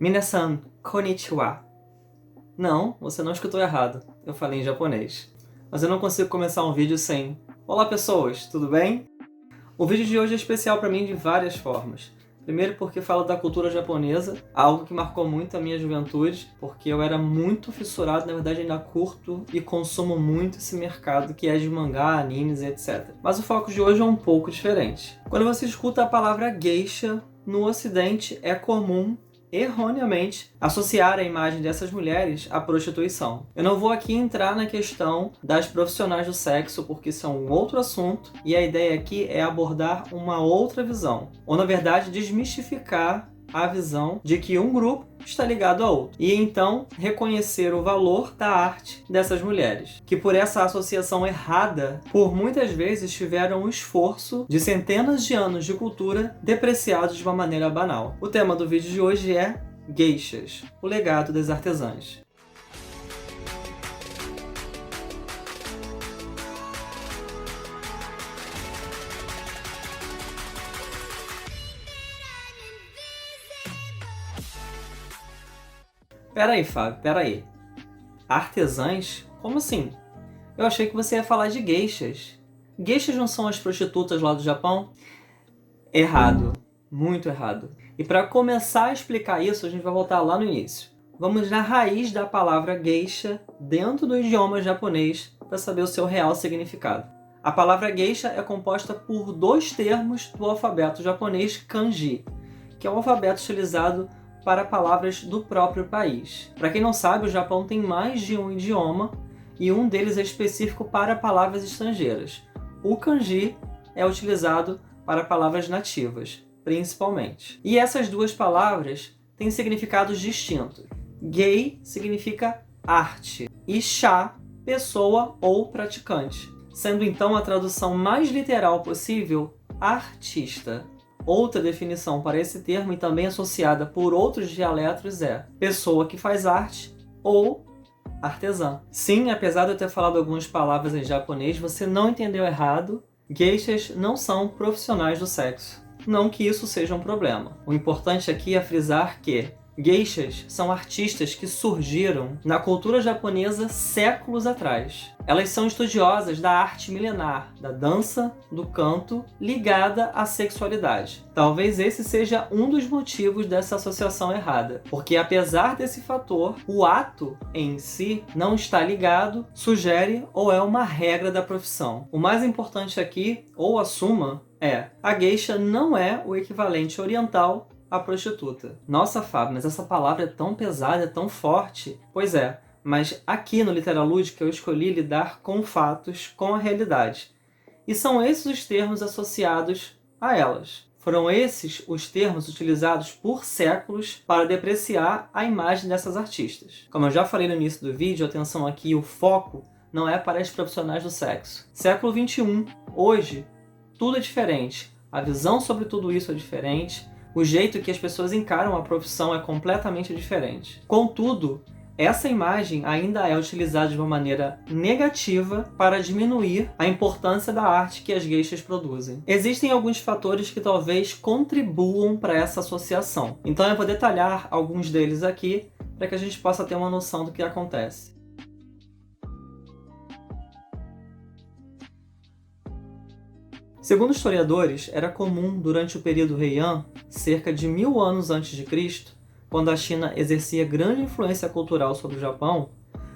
Minasan konnichiwa. Não, você não escutou errado. Eu falei em japonês. Mas eu não consigo começar um vídeo sem "Olá pessoas, tudo bem?" O vídeo de hoje é especial para mim de várias formas. Primeiro porque fala da cultura japonesa, algo que marcou muito a minha juventude, porque eu era muito fissurado, na verdade ainda curto e consumo muito esse mercado que é de mangá, animes e etc. Mas o foco de hoje é um pouco diferente. Quando você escuta a palavra geisha, no ocidente é comum erroneamente associar a imagem dessas mulheres à prostituição. Eu não vou aqui entrar na questão das profissionais do sexo, porque isso é um outro assunto, e a ideia aqui é abordar uma outra visão, ou na verdade desmistificar a visão de que um grupo está ligado a outro, e então reconhecer o valor da arte dessas mulheres, que por essa associação errada, por muitas vezes tiveram o esforço de centenas de anos de cultura depreciados de uma maneira banal. O tema do vídeo de hoje é geishas, o legado das artesãs. Peraí, Fábio, peraí. Artesãs? Como assim? Eu achei que você ia falar de geishas. Geishas não são as prostitutas lá do Japão? Errado. Muito errado. E para começar a explicar isso, a gente vai voltar lá no início. Vamos na raiz da palavra geisha dentro do idioma japonês para saber o seu real significado. A palavra geisha é composta por dois termos do alfabeto japonês kanji, que é o alfabeto utilizado para palavras do próprio país. Para quem não sabe, o Japão tem mais de um idioma e um deles é específico para palavras estrangeiras. O kanji é utilizado para palavras nativas, principalmente. E essas duas palavras têm significados distintos. Gei significa arte e sha, pessoa ou praticante, sendo então a tradução mais literal possível, artista. Outra definição para esse termo, e também associada por outros dialetos, é pessoa que faz arte ou artesã. Sim, apesar de eu ter falado algumas palavras em japonês, você não entendeu errado. Geishas não são profissionais do sexo. Não que isso seja um problema. O importante aqui é frisar que geishas são artistas que surgiram na cultura japonesa séculos atrás. Elas são estudiosas da arte milenar, da dança, do canto, ligada à sexualidade. Talvez esse seja um dos motivos dessa associação errada, porque apesar desse fator, o ato em si não está ligado, sugere ou é uma regra da profissão. O mais importante aqui, ou assuma, é: a geisha não é o equivalente oriental a prostituta. Nossa, Fábio, mas essa palavra é tão pesada, é tão forte. Pois é, mas aqui no Literalúdica eu escolhi lidar com fatos, com a realidade. E são esses os termos associados a elas. Foram esses os termos utilizados por séculos para depreciar a imagem dessas artistas. Como eu já falei no início do vídeo, atenção aqui, o foco não é para as profissionais do sexo. Século XXI, hoje, tudo é diferente. A visão sobre tudo isso é diferente. O jeito que as pessoas encaram a profissão é completamente diferente. Contudo, essa imagem ainda é utilizada de uma maneira negativa para diminuir a importância da arte que as geishas produzem. Existem alguns fatores que talvez contribuam para essa associação. Então eu vou detalhar alguns deles aqui para que a gente possa ter uma noção do que acontece. Segundo historiadores, era comum durante o período Heian, cerca de 1000 anos antes de Cristo, quando a China exercia grande influência cultural sobre o Japão,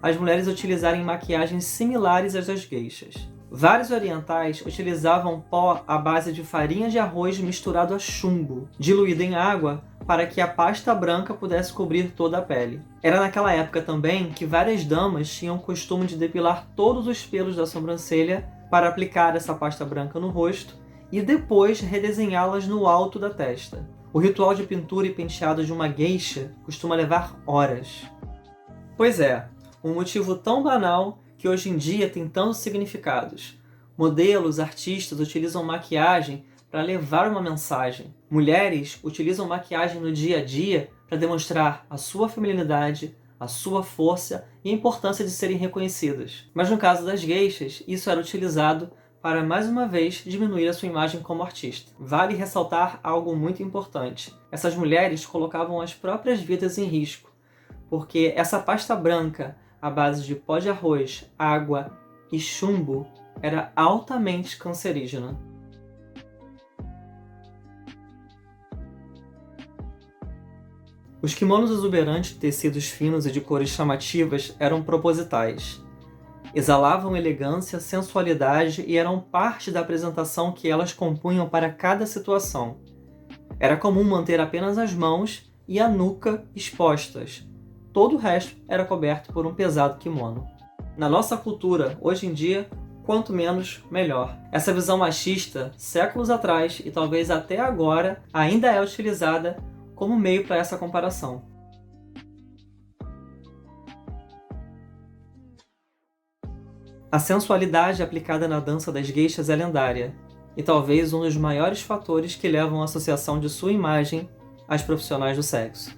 as mulheres utilizarem maquiagens similares às das geishas. Vários orientais utilizavam pó à base de farinha de arroz misturado a chumbo, diluído em água para que a pasta branca pudesse cobrir toda a pele. Era naquela época também que várias damas tinham o costume de depilar todos os pelos da sobrancelha para aplicar essa pasta branca no rosto e depois redesenhá-las no alto da testa. O ritual de pintura e penteado de uma geisha costuma levar horas. Pois é, um motivo tão banal que hoje em dia tem tantos significados. Modelos, artistas utilizam maquiagem para levar uma mensagem. Mulheres utilizam maquiagem no dia a dia para demonstrar a sua feminilidade, a sua força e a importância de serem reconhecidas. Mas no caso das geishas, isso era utilizado para mais uma vez diminuir a sua imagem como artista. Vale ressaltar algo muito importante. Essas mulheres colocavam as próprias vidas em risco, porque essa pasta branca, à base de pó de arroz, água e chumbo, era altamente cancerígena. Os kimonos exuberantes de tecidos finos e de cores chamativas eram propositais. Exalavam elegância, sensualidade e eram parte da apresentação que elas compunham para cada situação. Era comum manter apenas as mãos e a nuca expostas. Todo o resto era coberto por um pesado kimono. Na nossa cultura, hoje em dia, quanto menos, melhor. Essa visão machista, séculos atrás e talvez até agora, ainda é utilizada como meio para essa comparação. A sensualidade aplicada na dança das geishas é lendária, e talvez um dos maiores fatores que levam à associação de sua imagem às profissionais do sexo.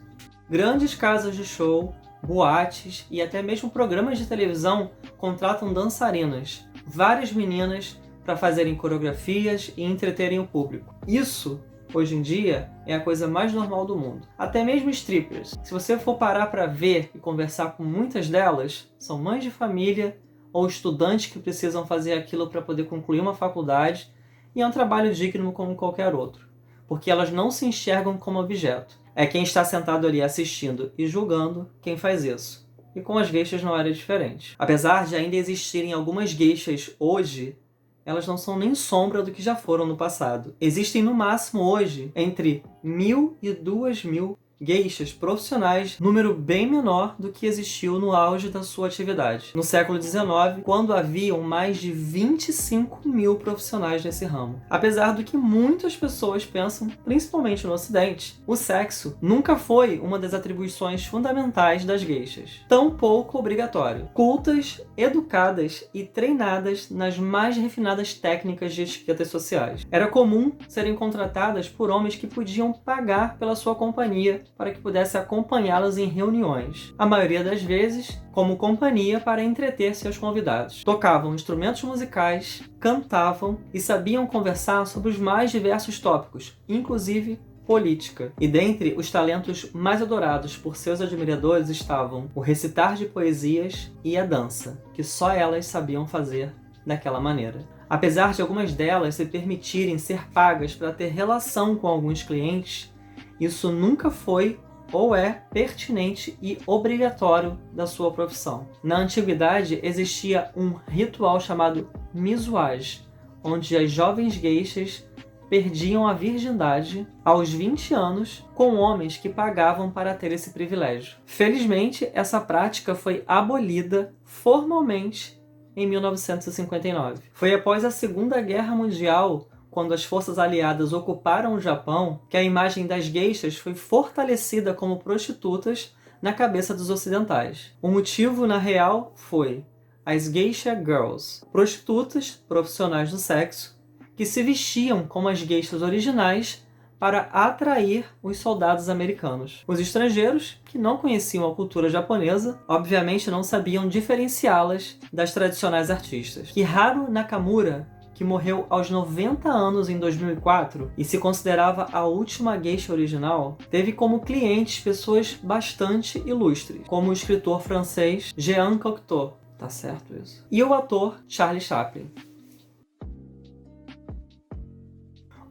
Grandes casas de show, boates e até mesmo programas de televisão contratam dançarinas, várias meninas, para fazerem coreografias e entreterem o público. Isso, hoje em dia, é a coisa mais normal do mundo. Até mesmo strippers. Se você for parar para ver e conversar com muitas delas, são mães de família ou estudantes que precisam fazer aquilo para poder concluir uma faculdade, e é um trabalho digno como qualquer outro, porque elas não se enxergam como objeto. É quem está sentado ali assistindo e julgando quem faz isso. E com as geishas não era diferente. Apesar de ainda existirem algumas geishas hoje, elas não são nem sombra do que já foram no passado. Existem no máximo hoje entre 1.000 e 2.000 geishas profissionais, número bem menor do que existiu no auge da sua atividade. No século XIX, quando haviam mais de 25.000 profissionais nesse ramo. Apesar do que muitas pessoas pensam, principalmente no Ocidente, o sexo nunca foi uma das atribuições fundamentais das geishas. Tampouco obrigatório. Cultas, educadas e treinadas nas mais refinadas técnicas de etiquetas sociais. Era comum serem contratadas por homens que podiam pagar pela sua companhia para que pudesse acompanhá-las em reuniões, a maioria das vezes como companhia para entreter seus convidados. Tocavam instrumentos musicais, cantavam e sabiam conversar sobre os mais diversos tópicos, inclusive política. E dentre os talentos mais adorados por seus admiradores estavam o recitar de poesias e a dança, que só elas sabiam fazer daquela maneira. Apesar de algumas delas se permitirem ser pagas para ter relação com alguns clientes, isso nunca foi ou é pertinente e obrigatório da sua profissão. Na antiguidade existia um ritual chamado mizuage, onde as jovens geishas perdiam a virgindade aos 20 anos com homens que pagavam para ter esse privilégio. Felizmente, essa prática foi abolida formalmente em 1959. Foi após a Segunda Guerra Mundial, quando as forças aliadas ocuparam o Japão, que a imagem das geishas foi fortalecida como prostitutas na cabeça dos ocidentais. O motivo, na real, foi as geisha girls, prostitutas profissionais do sexo, que se vestiam como as geishas originais para atrair os soldados americanos. Os estrangeiros, que não conheciam a cultura japonesa, obviamente não sabiam diferenciá-las das tradicionais artistas. Kiharu Nakamura, que morreu aos 90 anos em 2004 e se considerava a última geisha original, teve como clientes pessoas bastante ilustres, como o escritor francês Jean Cocteau, tá certo isso? E o ator Charlie Chaplin.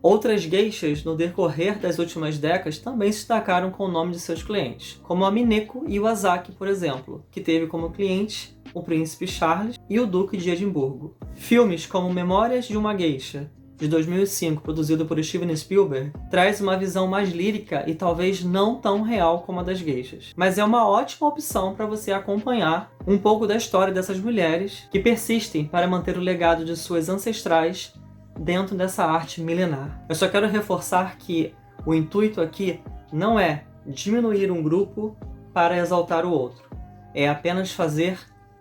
Outras geishas, no decorrer das últimas décadas, também se destacaram com o nome de seus clientes, como a Mineko Iwasaki, por exemplo, que teve como cliente o Príncipe Charles e o Duque de Edimburgo. Filmes como Memórias de uma Geisha, de 2005, produzido por Steven Spielberg, traz uma visão mais lírica e talvez não tão real como a das geishas. Mas é uma ótima opção para você acompanhar um pouco da história dessas mulheres que persistem para manter o legado de suas ancestrais dentro dessa arte milenar. Eu só quero reforçar que o intuito aqui não é diminuir um grupo para exaltar o outro. É apenas fazer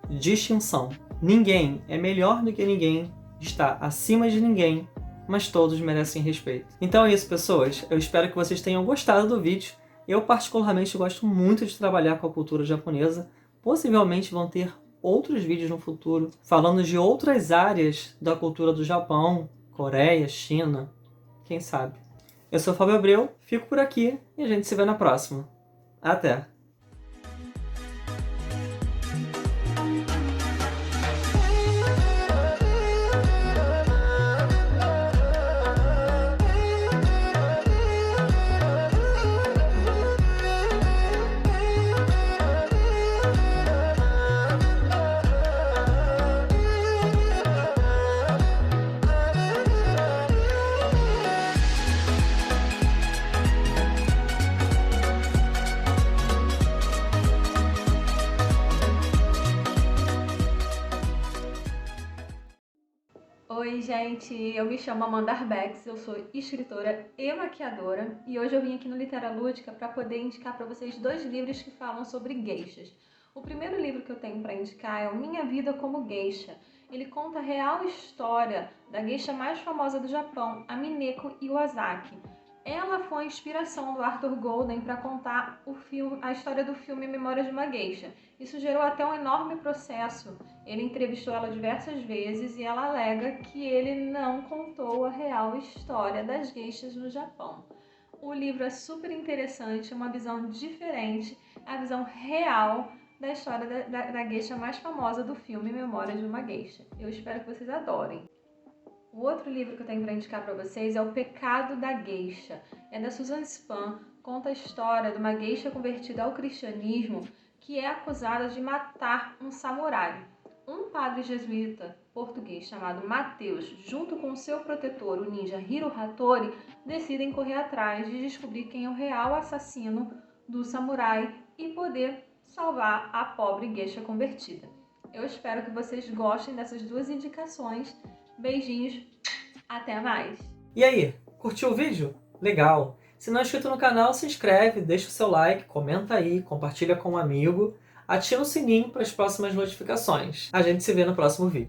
distinção. Ninguém é melhor do que ninguém, está acima de ninguém, mas todos merecem respeito. Então é isso, pessoas. Eu espero que vocês tenham gostado do vídeo. Eu particularmente gosto muito de trabalhar com a cultura japonesa. Possivelmente vão ter outros vídeos no futuro, falando de outras áreas da cultura do Japão, Coreia, China, quem sabe. Eu sou o Fábio Abreu, fico por aqui e a gente se vê na próxima. Até! Oi, gente! Eu me chamo Amanda Arbex, eu sou escritora e maquiadora e hoje eu vim aqui no Literalúdica para poder indicar para vocês 2 livros que falam sobre geishas. O primeiro livro que eu tenho para indicar é o Minha Vida como Geisha. Ele conta a real história da geisha mais famosa do Japão, a Mineko Iwasaki. Ela foi a inspiração do Arthur Golden para contar a história do filme Memórias de uma Geisha. Isso gerou até um enorme processo. Ele entrevistou ela diversas vezes e ela alega que ele não contou a real história das geishas no Japão. O livro é super interessante, uma visão diferente, a visão real da história da geisha mais famosa do filme Memórias de uma Geisha. Eu espero que vocês adorem. O outro livro que eu tenho para indicar para vocês é O Pecado da Geisha. É da Susan Spahn, conta a história de uma geisha convertida ao cristianismo que é acusada de matar um samurai. Um padre jesuíta português chamado Mateus, junto com seu protetor, o ninja Hiro Hattori, decidem correr atrás de descobrir quem é o real assassino do samurai e poder salvar a pobre geisha convertida. Eu espero que vocês gostem dessas 2 indicações. Beijinhos, até mais! E aí, curtiu o vídeo? Legal! Se não é inscrito no canal, se inscreve, deixa o seu like, comenta aí, compartilha com um amigo, ativa o sininho para as próximas notificações. A gente se vê no próximo vídeo.